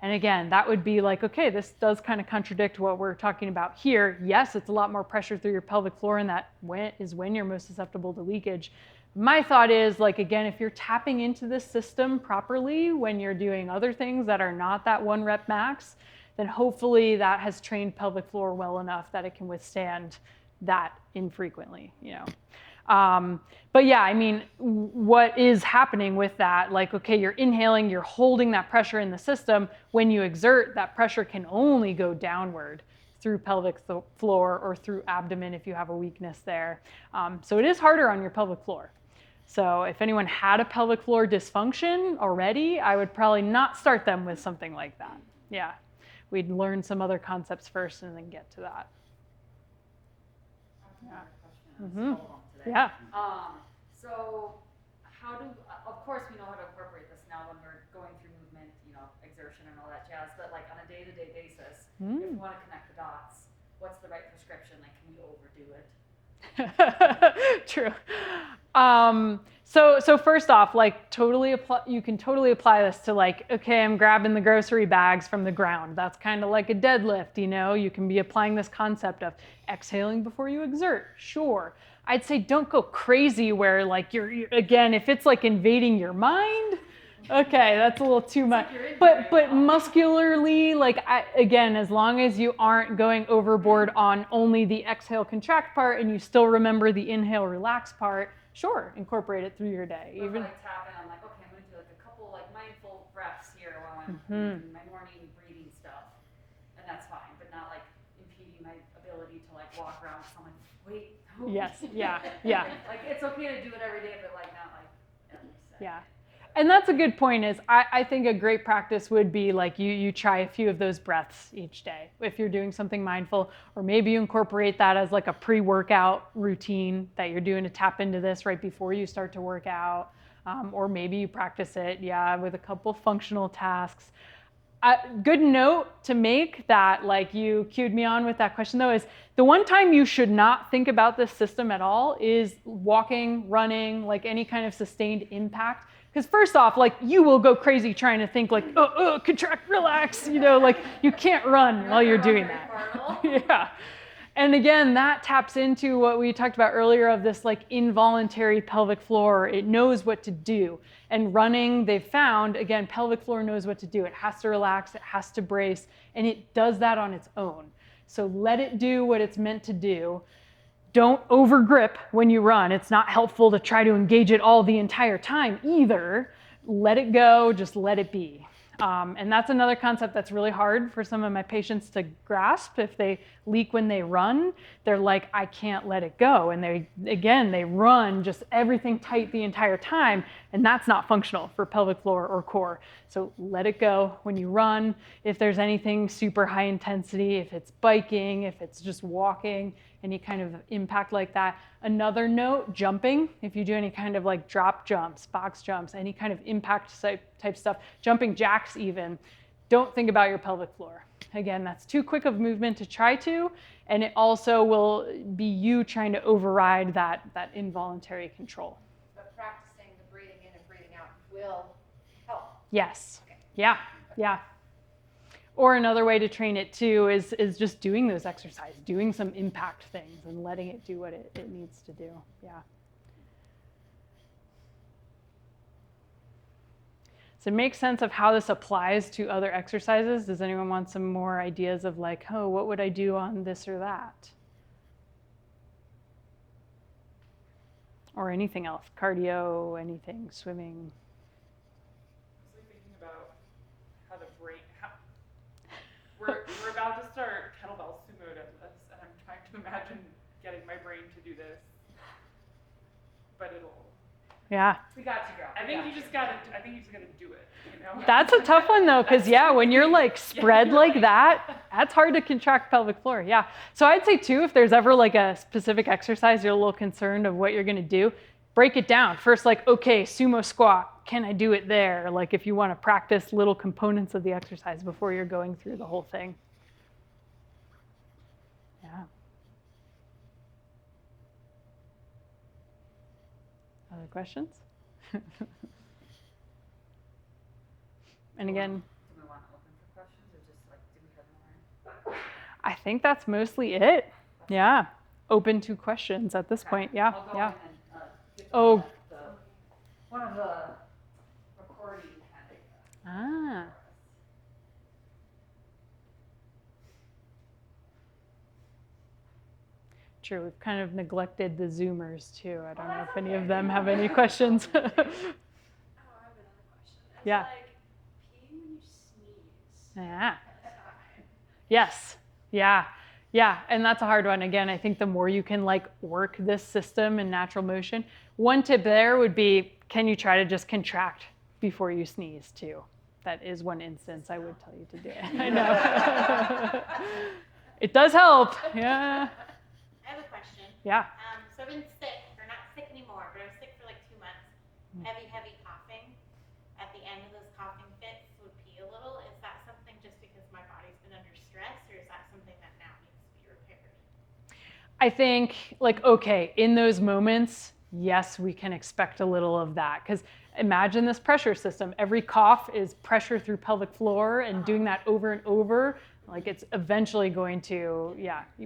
And again, that would be like, okay, this does kind of contradict what we're talking about here. Yes, it's a lot more pressure through your pelvic floor, and that is when you're most susceptible to leakage. My thought is, like, again, if you're tapping into this system properly when you're doing other things that are not that 1 rep max, then hopefully that has trained pelvic floor well enough that it can withstand that infrequently, But yeah, I mean, what is happening with that, like, okay, you're inhaling, you're holding that pressure in the system. When you exert, that pressure can only go downward through pelvic floor or through abdomen if you have a weakness there. So it is harder on your pelvic floor. So if anyone had a pelvic floor dysfunction already, I would probably not start them with something like that. Yeah. We'd learn some other concepts first and then get to that. Mm-hmm. Yeah. So how of course we know how to incorporate this now when we're going through movement, exertion and all that jazz, but like on a day-to-day basis, if we want to connect the dots, what's the right prescription? Like, can we overdo it? True. So first off, like you can totally apply this to like, okay, I'm grabbing the grocery bags from the ground. That's kind of like a deadlift, you know? You can be applying this concept of exhaling before you exert, sure. I'd say don't go crazy where like again, if it's like invading your mind, okay, that's a little too much. But muscularly, like again, as long as you aren't going overboard on only the exhale contract part and you still remember the inhale relax part, sure, incorporate it through your day. But Even like tapping, I'm like, okay, I'm gonna do like a couple like mindful breaths here while I'm doing my morning breathing stuff, and that's fine, but not like impeding my ability to like walk around. So I'm like, wait, no. Yes, yeah, yeah. Like it's okay to do it every day, but like not like every second. Yeah. And that's a good point is I think a great practice would be like you try a few of those breaths each day if you're doing something mindful, or maybe you incorporate that as like a pre-workout routine that you're doing to tap into this right before you start to work out. Or maybe you practice it, with a couple functional tasks. Good note to make that, like you cued me on with that question though, is the one time you should not think about this system at all is walking, running, like any kind of sustained impact. Because first off, like you will go crazy trying to think like, contract, relax, like you can't run while you're doing that. Yeah. And again, that taps into what we talked about earlier of this like involuntary pelvic floor. It knows what to do. And running, they've found, again, pelvic floor knows what to do. It has to relax, it has to brace, and it does that on its own. So let it do what it's meant to do. Don't overgrip when you run. It's not helpful to try to engage it all the entire time either. Let it go, just let it be. And that's another concept that's really hard for some of my patients to grasp. If they leak when they run, they're like, I can't let it go. And they run just everything tight the entire time. And that's not functional for pelvic floor or core. So let it go when you run. If there's anything super high intensity, if it's biking, if it's just walking, any kind of impact like that. Another note, jumping. If you do any kind of like drop jumps, box jumps, any kind of impact type stuff, jumping jacks even, don't think about your pelvic floor. Again, that's too quick of movement to try to, and it also will be you trying to override that involuntary control. But practicing the breathing in and breathing out will help. Yes. Okay. Yeah. Or another way to train it too is just doing those exercises, doing some impact things and letting it do what it needs to do. Yeah. So make sense of how this applies to other exercises. Does anyone want some more ideas of like, what would I do on this or that? Or anything else, cardio, anything, swimming. I was thinking about how the brain, we're about to start kettlebell sumo deadlifts, and I'm trying to imagine getting my brain to do this, but it'll. Yeah. We got you, girl. I think you just gotta do it. That's a tough one though, because when you're like spread like that, that's hard to contract pelvic floor. Yeah. So I'd say too, if there's ever like a specific exercise you're a little concerned of what you're gonna do, break it down. First, like, okay, sumo squat, can I do it there? Like if you want to practice little components of the exercise before you're going through the whole thing. Yeah. Other questions? And again, Do we want to open for questions or just like, do we have more? I think that's mostly it. Yeah. Open to questions at this point. Yeah. I'll go Yeah. in and, get Oh. one of the recording kind of. Ah. True. We've kind of neglected the Zoomers too. I don't know if any of them have any questions. Oh, I have another question. It's Yeah. like peeing when you sneeze. Yeah. Yes. Yeah. Yeah. And that's a hard one. Again, I think the more you can like work this system in natural motion, one tip there would be, can you try to just contract before you sneeze too? That is one instance I would tell you to do it. I know. It does help. Yeah. I have a question. Yeah. So I've been sick, or not sick anymore, but I was sick for like 2 months. Heavy coughing. At the end of those coughing fits would pee a little. Is that something just because my body's been under stress, or is that something that now needs to be repaired? I think like, okay, in those moments, yes, we can expect a little of that. Because imagine this pressure system. Every cough is pressure through pelvic floor, and doing that over and over, like it's eventually going to,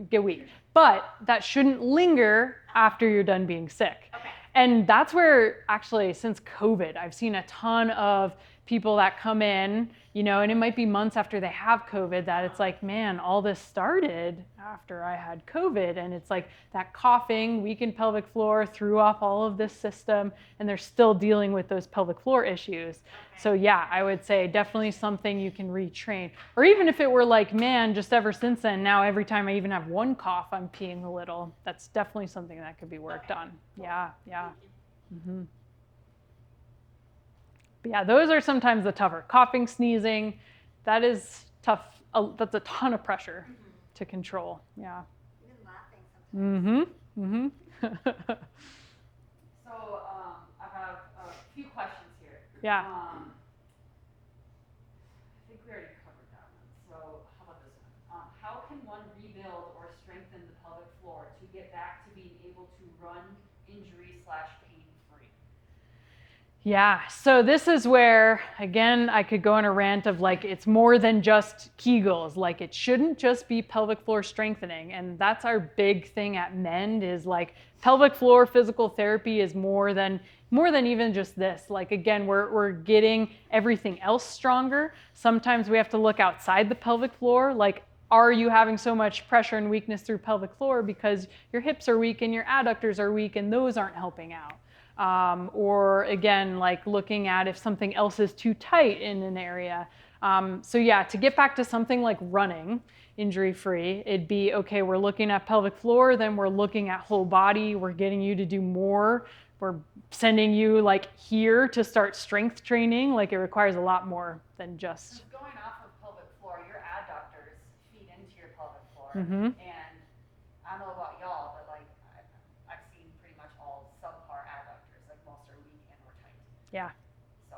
get weak. But that shouldn't linger after you're done being sick. Okay. And that's where actually since COVID, I've seen a ton of people that come in, and it might be months after they have COVID that it's like, man, all this started after I had COVID. And it's like that coughing, weakened pelvic floor threw off all of this system, and they're still dealing with those pelvic floor issues. Okay. So yeah, I would say definitely something you can retrain. Or even if it were like, man, just ever since then, now every time I even have one cough, I'm peeing a little. That's definitely something that could be worked on. Yeah. Mm-hmm. But yeah, those are sometimes the tougher. Coughing, sneezing, that is tough. That's a ton of pressure to control. Yeah. Even laughing sometimes. Mm-hmm. So I have a few questions here. Yeah. I think we already covered that one. So how about this one? How can one rebuild or strengthen the pelvic floor to get back to being able to run injury/pain-free? Yeah, so this is where, again, I could go on a rant of like, it's more than just Kegels. Like, it shouldn't just be pelvic floor strengthening. And that's our big thing at Mend is like pelvic floor physical therapy is more than even just this. Like, again, we're getting everything else stronger. Sometimes we have to look outside the pelvic floor. Like, are you having so much pressure and weakness through pelvic floor because your hips are weak and your adductors are weak and those aren't helping out? Or again, like looking at if something else is too tight in an area. So yeah, to get back to something like running injury-free, it'd be, okay, we're looking at pelvic floor, then we're looking at whole body, we're getting you to do more, we're sending you like here to start strength training, like it requires a lot more than just... So going off of pelvic floor, your adductors feed into your pelvic floor, Mm-hmm. and I don't know about y'all, but like I've seen pretty much all subpar adductors, like most are weak and or tight. Yeah. So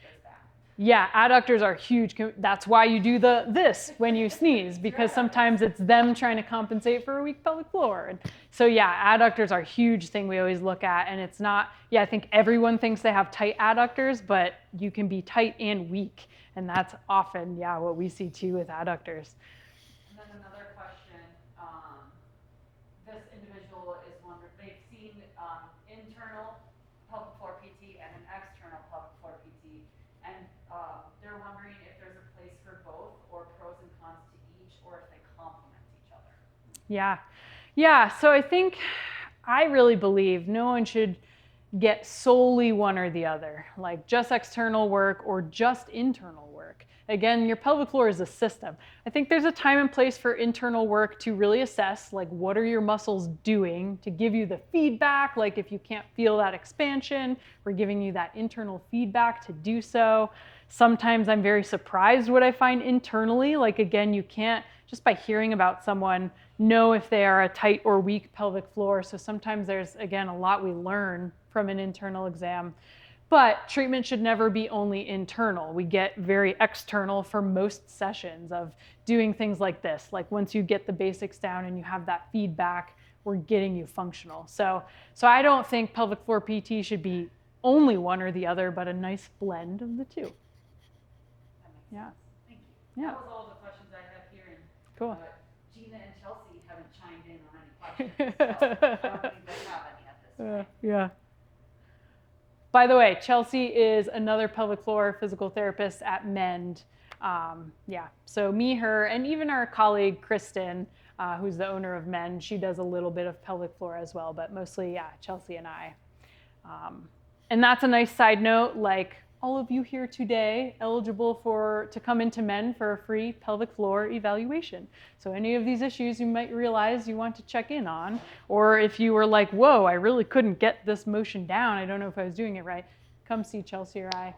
there's that. Yeah, adductors are huge. That's why you do this when you sneeze, because sometimes it's them trying to compensate for a weak pelvic floor. And so yeah, adductors are a huge thing we always look at. And it's not, I think everyone thinks they have tight adductors, but you can be tight and weak. And that's often, what we see too with adductors. And then another question, this individual is wondering, they've seen internal pelvic floor PT and an external pelvic floor PT, and they're wondering if there's a place for both, or pros and cons to each, or if they complement each other. Yeah, so I really believe no one should get solely one or the other, like just external work or just internal work. Again, your pelvic floor is a system. I think there's a time and place for internal work to really assess, like, what are your muscles doing to give you the feedback. Like, if you can't feel that expansion, we're giving you that internal feedback to do so. Sometimes I'm very surprised what I find internally. Like, again, you can't, just by hearing about someone, know if they are a tight or weak pelvic floor. So sometimes there's, again, a lot we learn from an internal exam. But treatment should never be only internal. We get very external for most sessions of doing things like this. Like, once you get the basics down and you have that feedback, we're getting you functional. So I don't think pelvic floor PT should be only one or the other, but a nice blend of the two. That makes Yeah. sense. Thank you. Yeah. That was all the questions I have here. And, Cool. Gina and Chelsea haven't chimed in on any questions, so I don't think they have any at this point. Yeah. By the way, Chelsea is another pelvic floor physical therapist at Mend. So me, her, and even our colleague, Kristen, who's the owner of Mend, she does a little bit of pelvic floor as well, but mostly, Chelsea and I. And that's a nice side note, like all of you here today eligible to come into Mend for a free pelvic floor evaluation. So any of these issues you might realize you want to check in on, or if you were like, whoa, I really couldn't get this motion down, I don't know if I was doing it right, come see Chelsea or I.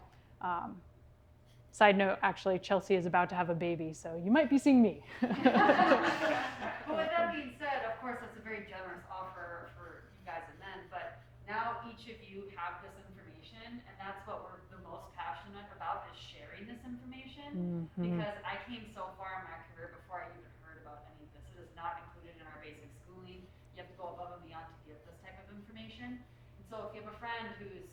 Side note, actually, Chelsea is about to have a baby, so you might be seeing me. But with that being said, of course, that's a very generous offer for you guys and men, but now each of you have this information, and that's what we're the most passionate about, is sharing this information. Mm-hmm. Because I came so far in my career before I even heard about any of this. It is not included in our basic schooling. You have to go above and beyond to get this type of information. So if you have a friend who's,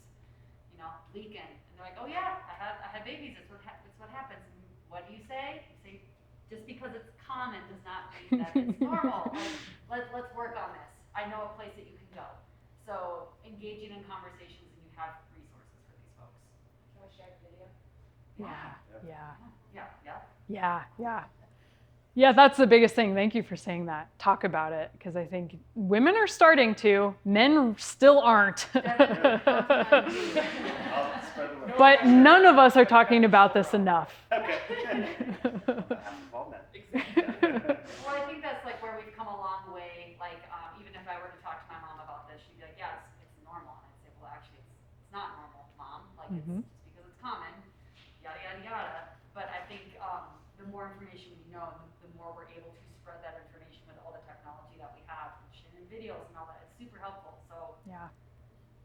you know, leaking, and they're like, oh yeah, I had babies, it's what happens. And what do you say? You say, just because it's common does not mean that it's normal. Let's work on this. I know a place that you can go. So engaging in conversations, and you have resources for these folks. Can we share a video? Yeah, that's the biggest thing. Thank you for saying that. Talk about it, because I think women are starting to, men still aren't. I'll spread the word. But none of us are talking about this enough. Okay. I'm involved in that. Well, I think that's like where we've come a long way. Like, even if I were to talk to my mom about this, she'd be like, yeah, it's normal. And I'd say, well, actually, it's not normal, Mom. Like, it's just because it's common, yada, yada, yada. But I think the more information we know, the more we're able to spread that information with all the technology that we have, and sharing videos and all that. It's super helpful. So Yeah.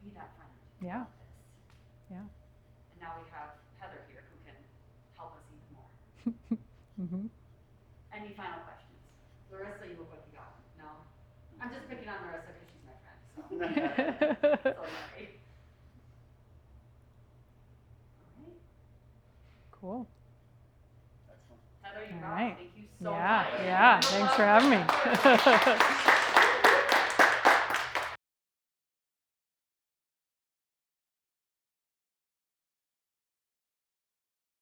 be that friend. Yeah. about this. Yeah. And now we have Heather here who can help us even more. Any final questions? Larissa, you look like you got one. No? I'm just picking on Larissa because she's my friend. So. So sorry. All right. Cool. Excellent. Heather, you All rock. right. Thank you so Yeah, much. yeah. Thanks for having me.